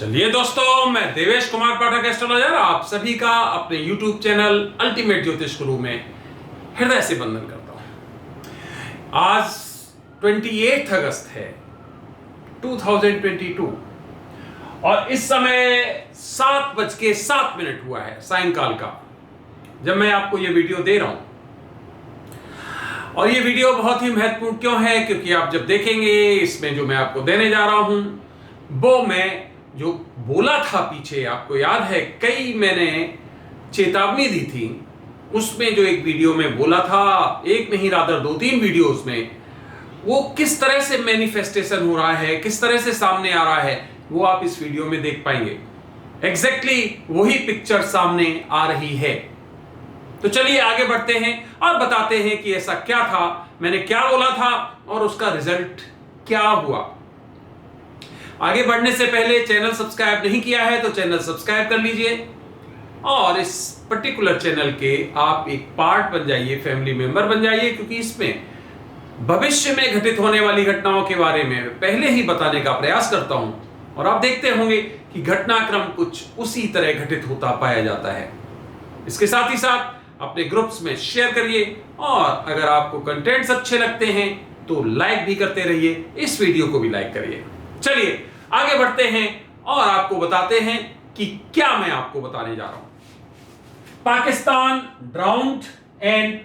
चलिए दोस्तों, मैं देवेश कुमार पाठक एस्ट्रोलॉजर आप सभी का अपने YouTube चैनल अल्टीमेट ज्योतिष गुरु में हृदय से वंदन करता हूं। आज 28 अगस्त है 2022 और इस समय 7:07 हुआ है सायंकाल का, जब मैं आपको ये वीडियो दे रहा हूं। और ये वीडियो बहुत ही महत्वपूर्ण क्यों है, क्योंकि आप जब देखेंगे इसमें जो मैं आपको देने जा रहा हूं वो मैं जो बोला था पीछे, आपको याद है कई मैंने चेतावनी दी थी, उसमें जो एक वीडियो में बोला था, एक नहीं रादर 2-3 वीडियोस में, वो किस तरह से मैनिफेस्टेशन हो रहा है, किस तरह से सामने आ रहा है, वो आप इस वीडियो में देख पाएंगे। एग्जैक्टली वही पिक्चर सामने आ रही है। तो चलिए आगे बढ़ते हैं और बताते हैं कि ऐसा क्या था, मैंने क्या बोला था और उसका रिजल्ट क्या हुआ। आगे बढ़ने से पहले चैनल सब्सक्राइब नहीं किया है तो चैनल सब्सक्राइब कर लीजिए और इस पर्टिकुलर चैनल के आप एक पार्ट बन जाइए, फैमिली मेंबर बन जाइए, क्योंकि इसमें भविष्य में घटित होने वाली घटनाओं के बारे में पहले ही बताने का प्रयास करता हूं और आप देखते होंगे कि घटनाक्रम कुछ उसी तरह घटित होता पाया जाता है। इसके साथ ही साथ अपने ग्रुप्स में शेयर करिए और अगर आपको कंटेंट्स अच्छे लगते हैं तो लाइक भी करते रहिए, इस वीडियो को भी लाइक करिए। चलिए आगे बढ़ते हैं और आपको बताते हैं कि क्या मैं आपको बताने जा रहा हूं। Pakistan ड्राउन्ड and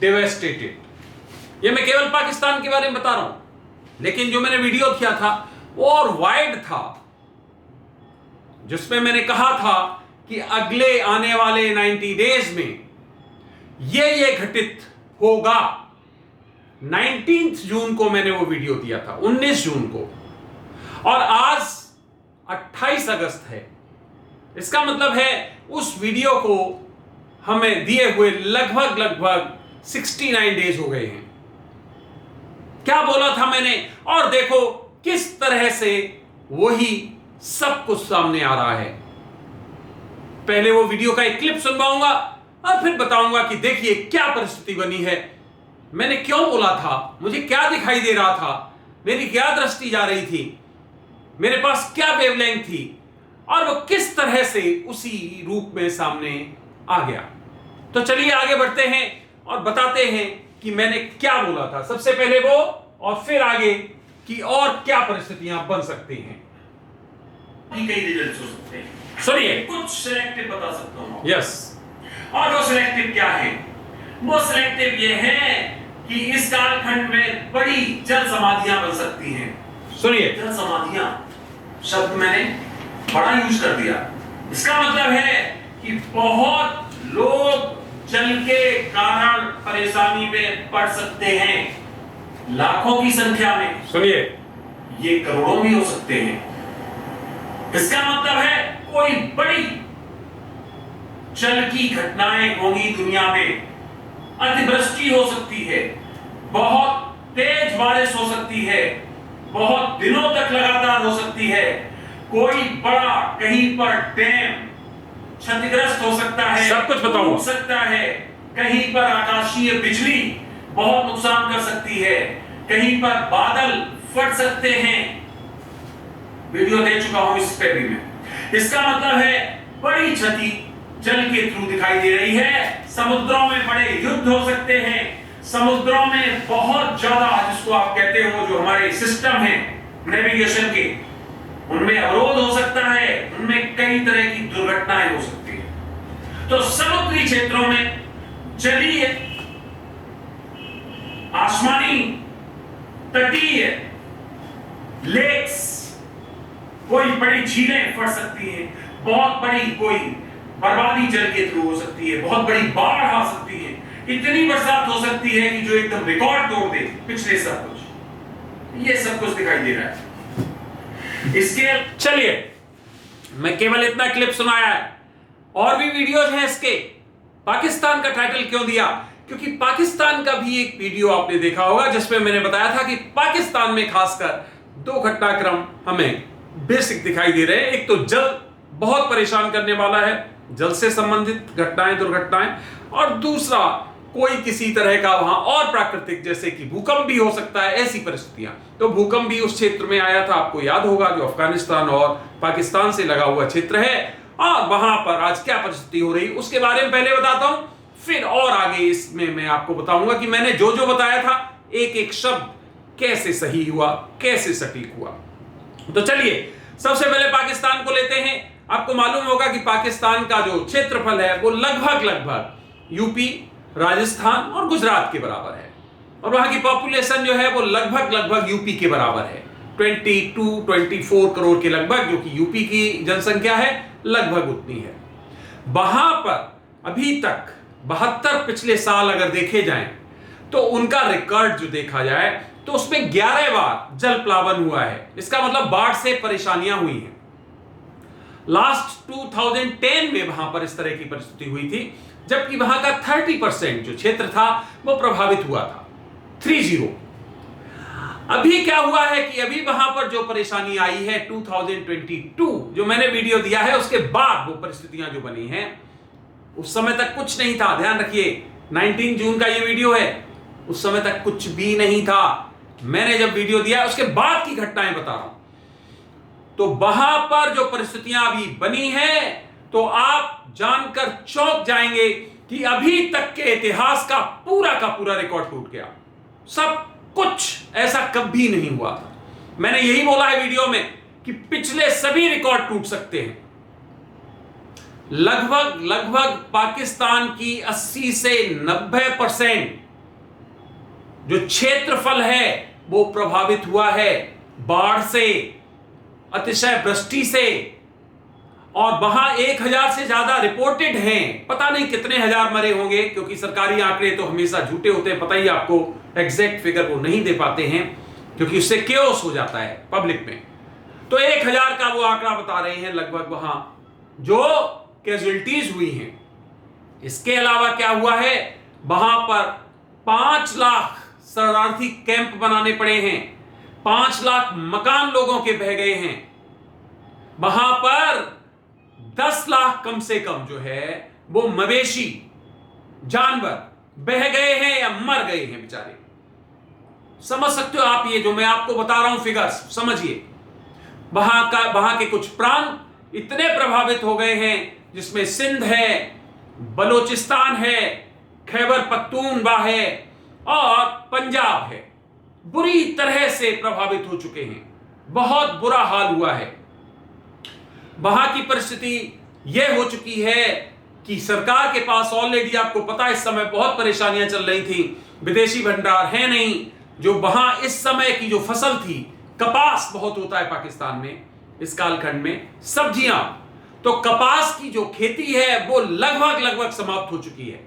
devastated. ये मैं केवल पाकिस्तान के बारे में बता रहा हूं, लेकिन जो मैंने वीडियो किया था वो और वाइड था, जिसमें मैंने कहा था कि अगले आने वाले 90 डेज में ये घटित होगा। 19 जून को मैंने वो वीडियो दिया था, 19 जून को, और आज 28 अगस्त है। इसका मतलब है उस वीडियो को हमें दिए हुए लगभग 69 डेज हो गए हैं। क्या बोला था मैंने, और देखो किस तरह से वही सब कुछ सामने आ रहा है। पहले वो वीडियो का एक क्लिप सुनवाऊंगा और फिर बताऊंगा कि देखिए क्या परिस्थिति बनी है, मैंने क्यों बोला था, मुझे क्या दिखाई दे रहा था, मेरी क्या दृष्टि जा रही थी, मेरे पास क्या वेवलेंथ थी और वो किस तरह से उसी रूप में सामने आ गया। तो चलिए आगे बढ़ते हैं और बताते हैं कि मैंने क्या बोला था। सबसे पहले वो और फिर आगे कि और क्या परिस्थितियां बन सकती हैं। कई रिजल्ट्स हो सकते हैं। सुनिए, कुछ सिलेक्टिव बता सकता हूं। यस। और वो सिलेक्टिव क्या है? वो सिलेक्टिव ये है कि इस कालखंड में बड़ी जल समाधियां बन सकती हैं। सुनिए, जल समाधियां शब्द मैंने बड़ा यूज कर दिया। इसका मतलब है कि बहुत लोग जल के कारण परेशानी में पड़ सकते हैं, लाखों की संख्या में। सुनिए, ये करोड़ों भी हो सकते हैं। इसका मतलब है कोई बड़ी जल की घटनाएं होंगी दुनिया में, अतिवृष्टि हो सकती है, बहुत तेज बारिश हो सकती है, बहुत दिनों तक लगातार हो सकती है, कोई बड़ा कहीं पर डैम क्षतिग्रस्त हो सकता है, सब कुछ बताऊं, हो सकता है कहीं पर आकाशीय बिजली बहुत नुकसान कर सकती है, कहीं पर बादल फट सकते हैं। वीडियो दे चुका हूं इस पे भी मैं। इसका मतलब है बड़ी क्षति जल के थ्रू दिखाई दे रही है। समुद्रों में बड़े युद्ध हो सकते हैं, समुद्रों में बहुत ज्यादा, जिसको आप कहते हो जो हमारे सिस्टम है नेविगेशन के, उनमें अवरोध हो सकता है, उनमें कई तरह की दुर्घटनाएं हो सकती है। तो समुद्री क्षेत्रों में, जलीय, आसमानी, तटीय, लेक्स, कोई बड़ी झीलें फट सकती हैं, बहुत बड़ी कोई बर्बादी जल के थ्रू हो सकती है, बहुत बड़ी बाढ़ आ सकती है, इतनी बरसात हो सकती है कि जो एकदम रिकॉर्ड तोड़ दे पिछले सब कुछ। ये सब कुछ दिखाई दे रहा है। इसके चलिए, मैं केवल इतना क्लिप सुनाया है, और भी वीडियोज हैं इसके। पाकिस्तान का टाइटल क्यों दिया? क्योंकि पाकिस्तान का भी एक वीडियो आपने देखा होगा जिसमें मैंने बताया था कि पाकिस्तान में खासकर 2 घटनाक्रम हमें बेसिक दिखाई दे रहे हैं। एक तो जल बहुत परेशान करने वाला है, जल से संबंधित घटनाएं, दुर्घटनाएं, और दूसरा कोई किसी तरह का वहां और प्राकृतिक, जैसे कि भूकंप भी हो सकता है, ऐसी परिस्थितियां। तो भूकंप भी उस क्षेत्र में आया था, आपको याद होगा, जो अफगानिस्तान और पाकिस्तान से लगा हुआ क्षेत्र है। और वहां पर आज क्या परिस्थिति हो रही उसके बारे में पहले बताता हूं, फिर और आगे इसमें मैं आपको बताऊंगा कि मैंने जो जो बताया था एक एक शब्द कैसे सही हुआ, कैसे सटीक हुआ। तो चलिए सबसे पहले पाकिस्तान को लेते हैं। आपको मालूम होगा कि पाकिस्तान का जो क्षेत्रफल है वो लगभग यूपी, राजस्थान और गुजरात के बराबर है, और वहां की पॉपुलेशन जो है वो लगभग यूपी के बराबर है, 22-24 करोड़ के लगभग, जो कि यूपी की जनसंख्या है लगभग उतनी है। वहां पर अभी तक 72 पिछले साल अगर देखे जाएं तो उनका रिकॉर्ड जो देखा जाए तो उसमें 11 बार जल प्लावन हुआ है। इसका मतलब बाढ़ से परेशानियां हुई हैं। लास्ट 2010 में वहां पर इस तरह की परिस्थिति हुई थी, जबकि वहां का 30% जो क्षेत्र था वो प्रभावित हुआ था, 30। अभी क्या हुआ है कि अभी वहां पर जो परेशानी आई है 2022, जो मैंने वीडियो दिया है उसके बाद वो परिस्थितियां जो बनी हैं, उस समय तक कुछ नहीं था। ध्यान रखिए 19 जून का ये वीडियो है, उस समय तक कुछ भी नहीं था। मैंने जब वीडियो दिया उसके बाद की घटनाएं बता रहा हूं। तो वहां पर जो परिस्थितियां अभी बनी है तो आप जानकर चौंक जाएंगे कि अभी तक के इतिहास का पूरा रिकॉर्ड टूट गया। सब कुछ ऐसा कभी नहीं हुआ था। मैंने यही बोला है वीडियो में कि पिछले सभी रिकॉर्ड टूट सकते हैं। लगभग पाकिस्तान की 80 से 90% जो क्षेत्रफल है वो प्रभावित हुआ है बाढ़ से, अतिशय वृष्टि से, और वहां 1000 से ज्यादा रिपोर्टेड हैं। पता नहीं कितने हजार मरे होंगे, क्योंकि सरकारी आंकड़े तो हमेशा झूठे होते हैं, पता ही आपको, एग्जैक्ट फिगर वो नहीं दे पाते हैं क्योंकि उससे केओस हो जाता है पब्लिक में। तो 1000 का वो आंकड़ा बता रहे हैं लगभग वहां जो कैजुअलिटीज हुई हैं। इसके अलावा क्या हुआ है, वहां पर 5 लाख शरणार्थी कैंप बनाने पड़े हैं, 5 लाख मकान लोगों के बह गए हैं। वहां पर 10 लाख कम से कम जो है वो मवेशी जानवर बह गए हैं या मर गए हैं बेचारे। समझ सकते हो आप, ये जो मैं आपको बता रहा हूं फिगर्स समझिए। वहां के कुछ प्रांत इतने प्रभावित हो गए हैं, जिसमें सिंध है, बलोचिस्तान है, खैबर पख्तूनख्वा है और पंजाब है, बुरी तरह से प्रभावित हो चुके हैं। बहुत बुरा हाल हुआ है। वहां की परिस्थिति यह हो चुकी है कि सरकार के पास ऑलरेडी, आपको पता है, इस समय बहुत परेशानियां चल रही थी, विदेशी भंडार है नहीं। जो वहां इस समय की जो फसल थी, कपास बहुत होता है पाकिस्तान में इस कालखंड में, सब्जियां, तो कपास की जो खेती है वो लगभग समाप्त हो चुकी है।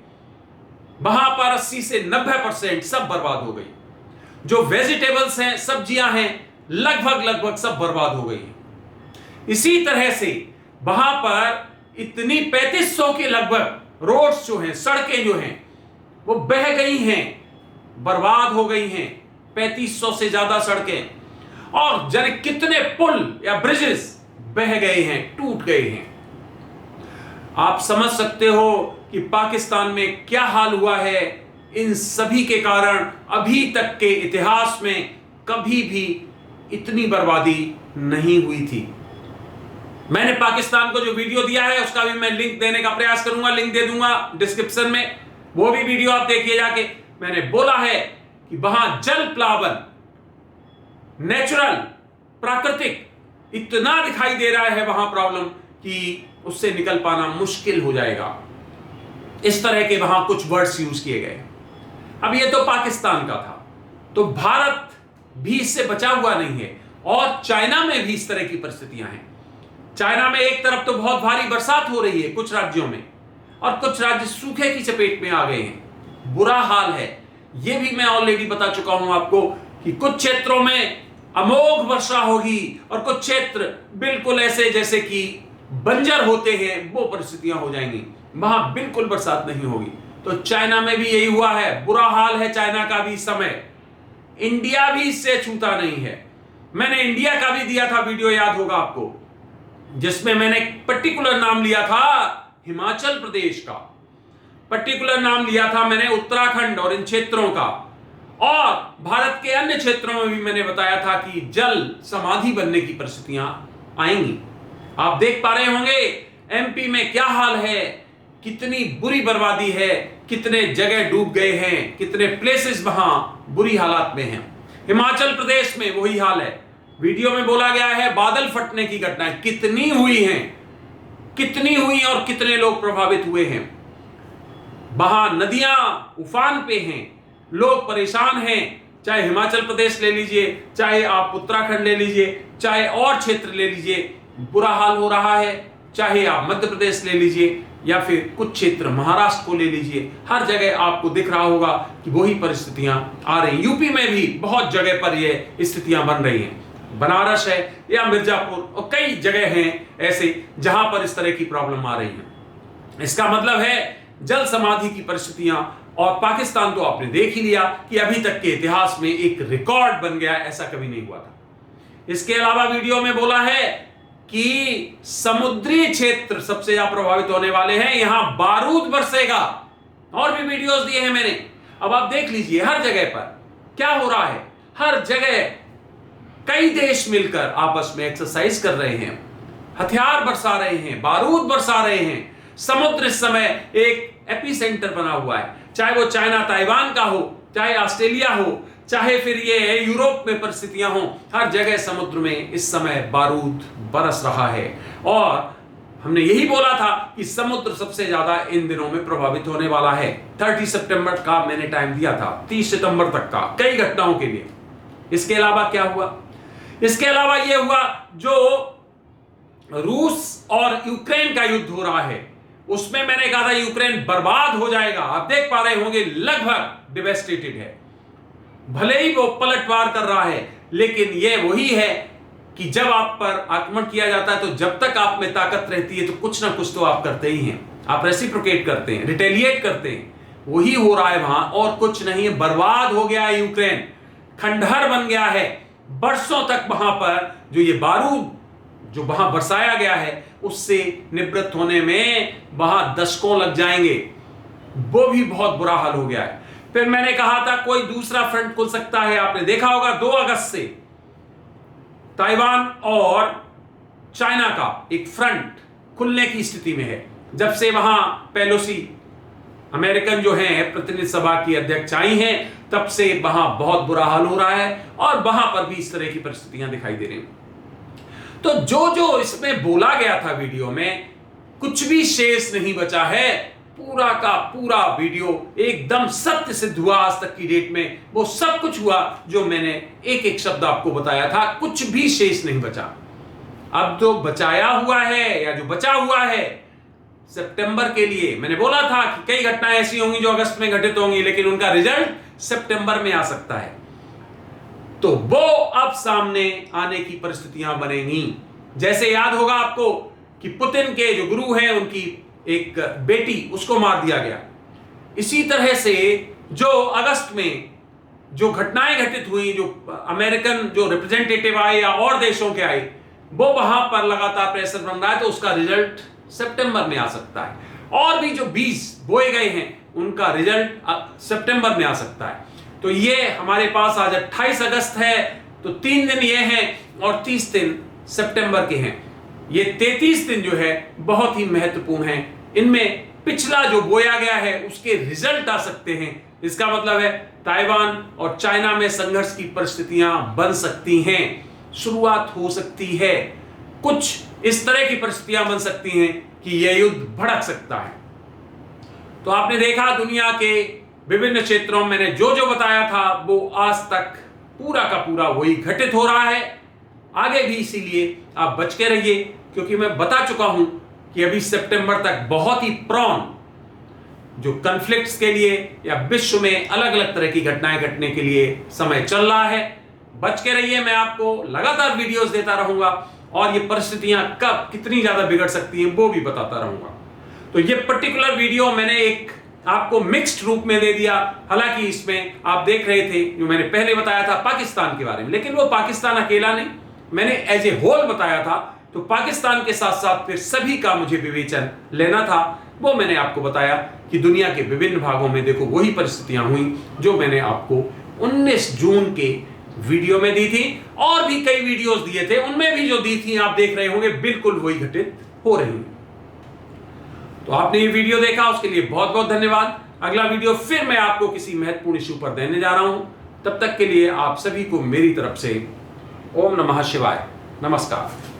वहां पर 80 से 90% सब बर्बाद हो गई। जो वेजिटेबल्स हैं, सब्जियां हैं, लगभग सब बर्बाद हो गई हैं। इसी तरह से वहां पर इतनी 3500 के लगभग रोड्स जो हैं, सड़कें जो हैं, वो बह गई हैं, बर्बाद हो गई हैं। 3500 से ज्यादा सड़कें, और जाने कितने पुल या ब्रिजेस बह गए हैं, टूट गए हैं। आप समझ सकते हो कि पाकिस्तान में क्या हाल हुआ है। इन सभी के कारण अभी तक के इतिहास में कभी भी इतनी बर्बादी नहीं हुई थी। मैंने पाकिस्तान को जो वीडियो दिया है उसका भी मैं लिंक देने का प्रयास करूंगा, लिंक दे दूंगा डिस्क्रिप्शन में, वो भी वीडियो आप देखिए जाके। मैंने बोला है कि वहां जल प्लावन, नेचुरल, प्राकृतिक इतना दिखाई दे रहा है वहां प्रॉब्लम कि उससे निकल पाना मुश्किल हो जाएगा। इस तरह के वहां कुछ वर्ड्स यूज किए गए। अब ये तो पाकिस्तान का था, तो भारत भी इससे बचा हुआ नहीं है, और चाइना में भी इस तरह की परिस्थितियां हैं। चाइना में एक तरफ तो बहुत भारी बरसात हो रही है कुछ राज्यों में, और कुछ राज्य सूखे की चपेट में आ गए हैं। बुरा हाल है। यह भी मैं ऑलरेडी बता चुका हूं आपको कि कुछ क्षेत्रों में अमोघ वर्षा होगी, और कुछ क्षेत्र बिल्कुल ऐसे जैसे कि बंजर होते हैं, वो परिस्थितियां हो जाएंगी, वहां बिल्कुल बरसात नहीं होगी। तो चाइना में भी यही हुआ है। बुरा हाल है चाइना का भी इस समय। इंडिया भी इससे छूता नहीं है। मैंने इंडिया का भी दिया था वीडियो, याद होगा आपको, जिसमें मैंने पर्टिकुलर नाम लिया था हिमाचल प्रदेश का। पर्टिकुलर नाम लिया था मैंने उत्तराखंड और इन क्षेत्रों का, और भारत के अन्य क्षेत्रों में भी मैंने बताया था कि जल समाधि बनने की परिस्थितियां आएंगी। आप देख पा रहे होंगे एमपी में क्या हाल है, कितनी बुरी बर्बादी है, कितने जगह डूब गए हैं, कितने प्लेसेस वहां बुरी हालात में हैं। हिमाचल प्रदेश में वही हाल है। वीडियो में बोला गया है बादल फटने की घटनाएं कितनी हुई हैं, कितनी हुई और कितने लोग प्रभावित हुए हैं। वहां नदियां उफान पे हैं, लोग परेशान हैं। चाहे हिमाचल प्रदेश ले लीजिए, चाहे आप उत्तराखंड ले लीजिए, चाहे और क्षेत्र ले लीजिए, बुरा हाल हो रहा है। चाहे आप मध्य प्रदेश ले लीजिए या फिर कुछ क्षेत्र महाराष्ट्र को ले लीजिए, हर जगह आपको दिख रहा होगा कि वही परिस्थितियां आ रही। यूपी में भी बहुत जगह पर ये स्थितियां बन रही हैं। बनारस है या मिर्जापुर और कई जगह हैं ऐसे जहां पर इस तरह की प्रॉब्लम आ रही है। इसका मतलब है जल समाधि की परिस्थितियां, और पाकिस्तान तो आपने देख ही लिया कि अभी तक के इतिहास में एक रिकॉर्ड बन गया, ऐसा कभी नहीं हुआ था। इसके अलावा वीडियो में बोला है कि समुद्री क्षेत्र सबसे ज्यादा प्रभावित होने वाले हैं, यहां बारूद बरसेगा। और भी वीडियोस दिए हैं मैंने, अब आप देख लीजिए हर जगह पर क्या हो रहा है। हर जगह कई देश मिलकर आपस में एक्सरसाइज कर रहे हैं, हथियार बरसा रहे हैं, बारूद बरसा रहे हैं। समुद्र इस समय एक एपिसेंटर बना हुआ है, चाहे वो चाइना ताइवान का हो, चाहे ऑस्ट्रेलिया हो, चाहे फिर ये यूरोप में परिस्थितियां हो, हर जगह समुद्र में इस समय बारूद बरस रहा है। और हमने यही बोला था कि समुद्र सबसे ज्यादा इन दिनों में प्रभावित होने वाला है। 30 सितंबर का मैंने टाइम दिया था, 30 सितंबर तक का कई घटनाओं के लिए। इसके अलावा क्या हुआ? इसके अलावा यह हुआ जो रूस और यूक्रेन का युद्ध हो रहा है, उसमें मैंने कहा था यूक्रेन बर्बाद हो जाएगा। आप देख पा रहे होंगे लगभग डिवेस्टेटेड है। भले ही वो पलटवार कर रहा है, लेकिन यह वही है कि जब आप पर आक्रमण किया जाता है तो जब तक आप में ताकत रहती है तो कुछ ना कुछ तो आप करते ही हैं, आप रेसिप्रोकेट करते हैं, रिटेलिएट करते हैं। वही हो रहा है वहां, और कुछ नहीं है। बर्बाद हो गया है यूक्रेन, खंडहर बन गया है। बरसों तक वहां पर जो ये बारूद जो वहां बरसाया गया है उससे निवृत्त होने में वहां दशकों लग जाएंगे। वो भी बहुत बुरा हाल हो गया है। फिर मैंने कहा था कोई दूसरा फ्रंट खुल सकता है। आपने देखा होगा 2 अगस्त से ताइवान और चाइना का एक फ्रंट खुलने की स्थिति में है। जब से वहां पेलोसी अमेरिकन जो हैं प्रतिनिधि सभा की अध्यक्ष आई हैं, तब से वहां बहुत बुरा हाल हो रहा है और वहां पर भी इस तरह की परिस्थितियां दिखाई दे रही हैं। तो जो इसमें बोला गया था वीडियो में, कुछ भी शेष नहीं बचा है। पूरा का पूरा वीडियो एकदम सत्य सिद्ध हुआ। आज तक की डेट में वो सब कुछ हुआ जो मैंने एक एक शब्द आपको बताया था, कुछ भी शेष नहीं बचा। अब जो बचाया हुआ है या जो बचा हुआ है सितंबर के लिए, मैंने बोला था कि कई घटनाएं ऐसी होंगी जो अगस्त में घटित होंगी, लेकिन उनका रिजल्ट सितंबर में आ सकता है। तो वो अब सामने आने की परिस्थितियां बनेंगी। जैसे याद होगा आपको कि पुतिन के जो गुरु हैं उनकी एक बेटी, उसको मार दिया गया। इसी तरह से जो अगस्त में जो घटनाएं घटित हुई, जो अमेरिकन जो रिप्रेजेंटेटिव आए या और देशों के आए, वो वहां पर लगातार प्रेशर बन रहा है, तो उसका रिजल्ट सितंबर में आ सकता है। और भी जो बीज बोए गए हैं उनका रिजल्ट सितंबर में आ सकता है। तो ये हमारे पास आज 28 अगस्त है, तो 3 दिन ये हैं और 30 दिन सितंबर के हैं। ये 33 दिन जो है बहुत ही महत्वपूर्ण है। इनमें पिछला जो बोया गया है उसके रिजल्ट आ सकते हैं। इसका मतलब है ताइवान और चाइना में संघर्ष की परिस्थितियां बन सकती हैं, शुरुआत हो सकती है। कुछ इस तरह की परिस्थितियां बन सकती हैं कि यह युद्ध भड़क सकता है। तो आपने देखा दुनिया के विभिन्न क्षेत्रों में मैंने जो जो बताया था वो आज तक पूरा का पूरा वही घटित हो रहा है। आगे भी इसीलिए आप बच के रहिए, क्योंकि मैं बता चुका हूं कि अभी सितंबर तक बहुत ही प्रॉन जो कॉन्फ्लिक्ट्स के लिए या विश्व में अलग अलग तरह की घटनाएं घटने के लिए समय चल रहा है। बच के रहिए, मैं आपको लगातार वीडियोस देता रहूंगा और ये परिस्थितियां कब कितनी ज्यादा बिगड़ सकती हैं वो भी बताता रहूंगा। तो ये पर्टिकुलर वीडियो मैंने एक आपको मिक्स्ड रूप में दे दिया। हालांकि इसमें आप देख रहे थे जो मैंने पहले बताया था पाकिस्तान के बारे में, लेकिन वो पाकिस्तान अकेला नहीं, मैंने एज ए होल बताया था। तो पाकिस्तान के साथ साथ फिर सभी का मुझे विवेचन लेना था। वो मैंने आपको बताया कि दुनिया के विभिन्न भागों में देखो वही परिस्थितियां हुई जो मैंने आपको 19 जून के वीडियो में दी थी, और भी कई वीडियोस दिए थे, उनमें भी जो दी थी आप देख रहे होंगे बिल्कुल वही घटित हो रही है। तो आपने ये वीडियो देखा, उसके लिए बहुत बहुत धन्यवाद। अगला वीडियो फिर मैं आपको किसी महत्वपूर्ण इश्यू पर देने जा रहा हूं। तब तक के लिए आप सभी को मेरी तरफ से ओम नमः शिवाय, नमस्कार।